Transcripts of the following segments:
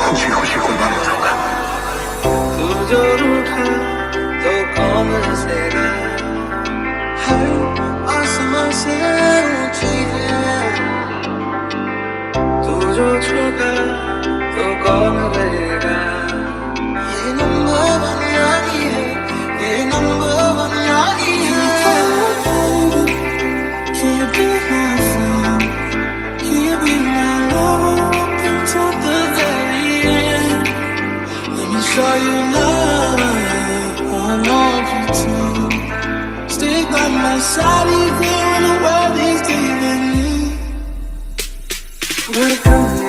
खुशी खुशी कुर्बान हो जाऊंगा। तू जो रूठा तो कौन हंसेगा, हर आसमां से ऊंची है। तू जो छोटा तो कौन रहेगा। ये नंबर वन यारी है, ये नंबर वन यारी है। Can't be my friend, can't be my lover up until the very end. Let me show you love, I want you to stay by my side even when the world is leaving me. Welcome to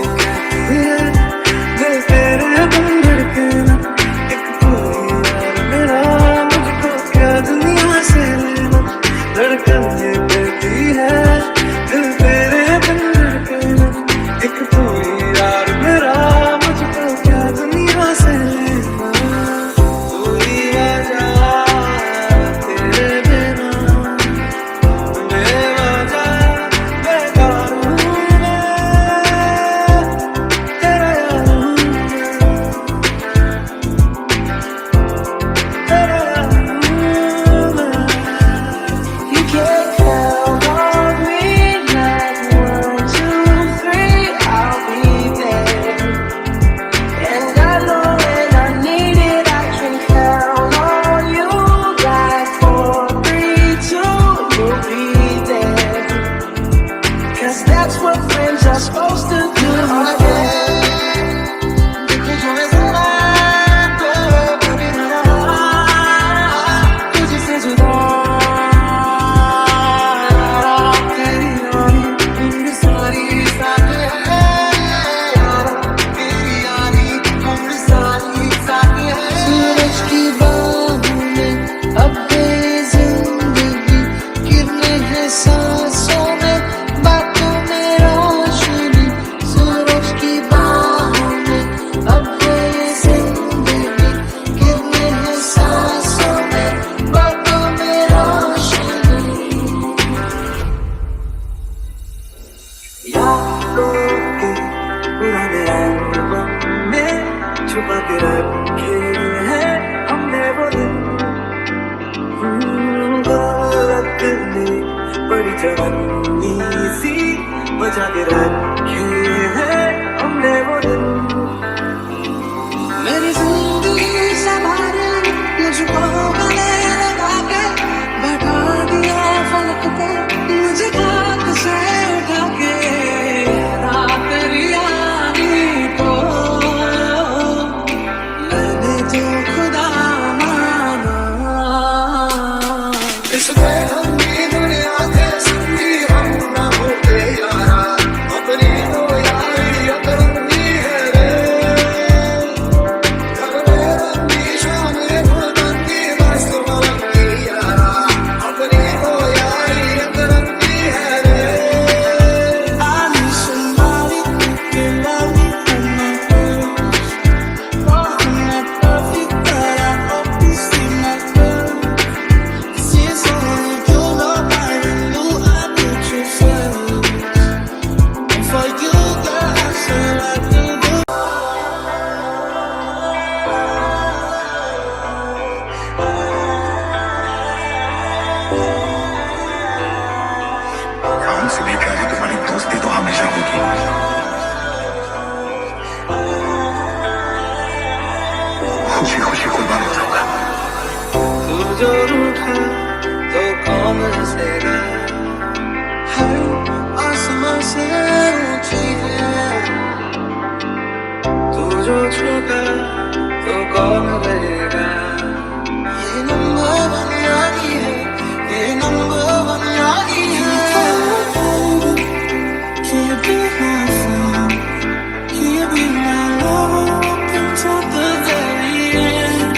दिल तेरे बिन धड़कना, एक तू ही यार मेरा, मुझको क्या दुनिया से लेना। धड़कन ये कहती है दिल तेरे बिन धड़कना, एक तू ही यार मेरा, मुझको क्या दुनिया से लेना। तू ही वजह तेरे बिना बेवजह बेकार हूँ मैं, तेरा यार हूँ मैं, तेरा यार हूँ मैं। You can't count on me like 1, 2, 3, I'll be there. And I know when I need it, I can count on you like 4, 3, 2, you'll be there. 'Cause that's what friends are supposed to do. तुझसे जुदा तेरी यारी उम्र सारी साथ है यारा, तेरी यारी उम्र सारी साथ है। सूरज की बाहों में अब ये जिंदगी गिरने हैं सांसों में, बातों में रोशनी। सूरज की बाहों में अब ये जिंदगी गिरने हैं सांसों में, बातों में रोशनी। यादों के पुराने एल्बम में छुपा के रखे हैं हमने वो दिन। गोलक में बड़ी जवानी सी बचा के रखे हैं हमने वो दिन। मेरी जिंदगी संभाले मुझको गले लगा के, बैठा दिया फलक पे मुझे खाक से उठा के। रात रियानी को मैंने जो खुदा माना, इस बेहद की दुनिया के संगी हम ना होते यारा, अपनी तो यारी अपनी है रे। रंगी शाम फुलंगी मस्त मलंगी यारा, अपनी तो यारी अपनी है रे। I need somebody who can love me from my first. Oh, I'm not perfect, but I hope you see my worth. This is only you know, I knew I put you first. And for you, girl, I said I do. जान से भी प्यारी तुम्हारी दोस्ती तो हमेशा होगी। खुशी खुशी कुर्बान हो जाऊंगा। तू जो रूठा तो कौन हंसेगा, हर आसमां से ऊंची है। तू जो छोटा तो कौन रहेगा। ये नंबर वन यारी है, ये नंबर वन यारी है। Can't be my friend, can't be my lover up until the very end.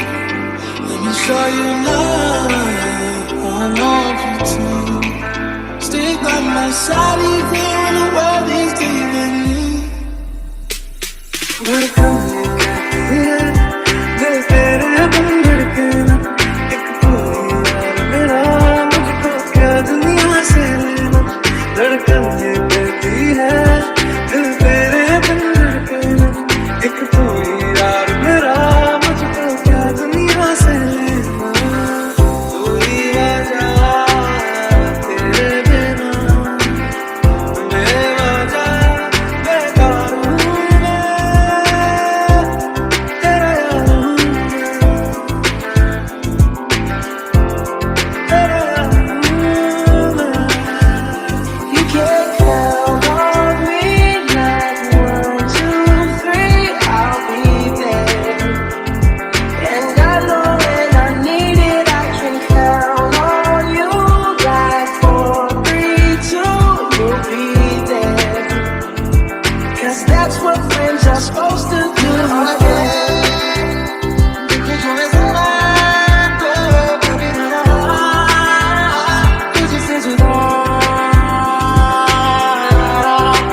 Let me show you love, I want you to stay by my side even when the world is leaving me. Welcome to दिल तेरे बिन धड़कना, एक तू ही यार मेरा, मुझको क्या दुनिया से लेना। supposed to do again? तुझसे जुदा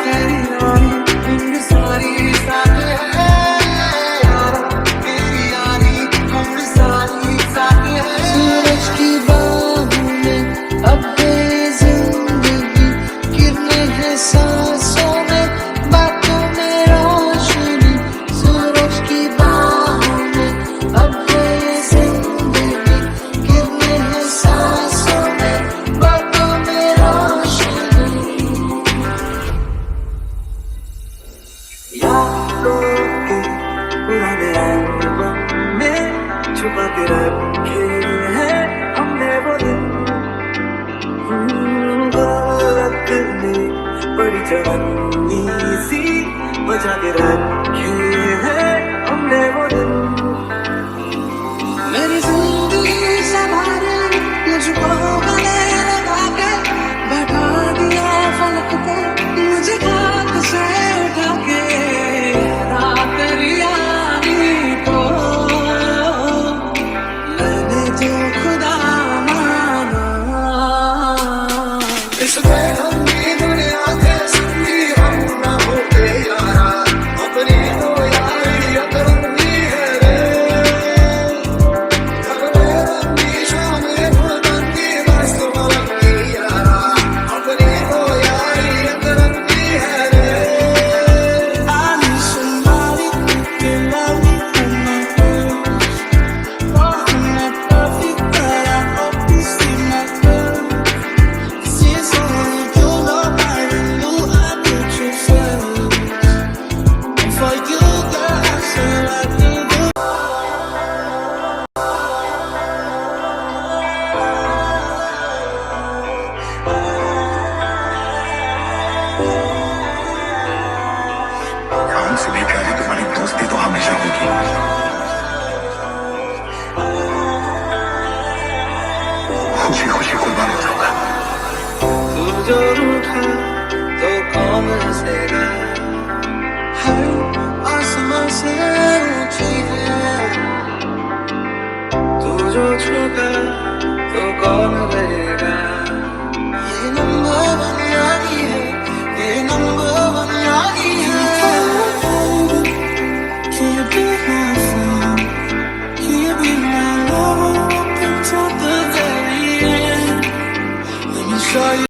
तेरी यारी उम्र सारी साथ है यारा तेरी यारी उम्र सारी साथ है सूरज की बाहों में अब ये जिंदगी गिरने हैं सांसों में बातों में रोशनी सूरज की बाहों में अब ये जिंदगी गिरने हैं सांसों में बातों में रोशनी यादों के पुराने एल्बम में छुपा के रखे हैं हमने वो दिन गलत ने बड़ी जवानी सी बचा के रखे हैं हमने वो दिन मेरी जिंदगी संभाले मुझको गले लगा के बैठा दिया फलक पे मुझे खाक से उठा के रात तेरी यारी को मैंने जो खुदा माना इस बेगम की दुनिया के संगी हम ना होते यारा अपनी तो यारी अकरंगी है रे रंगी शाम रंगी मस्त मलंगी यारा अपनी तो यारी अकरंगी है रे I need somebody who can love me in my words. Oh, I'm not perfect, but I hope you see my worth. Since only you know I knew I put you first. And for you, girl, I said I can do. हमसे भी प्यारी तुम्हारी दोस्ती तो हमेशा होगी खुशी खुशी कुर्बान हो जाऊंगा तू जो रूठा तो कौन हंसेगा हर आसमां से ऊंची है तू जो झुका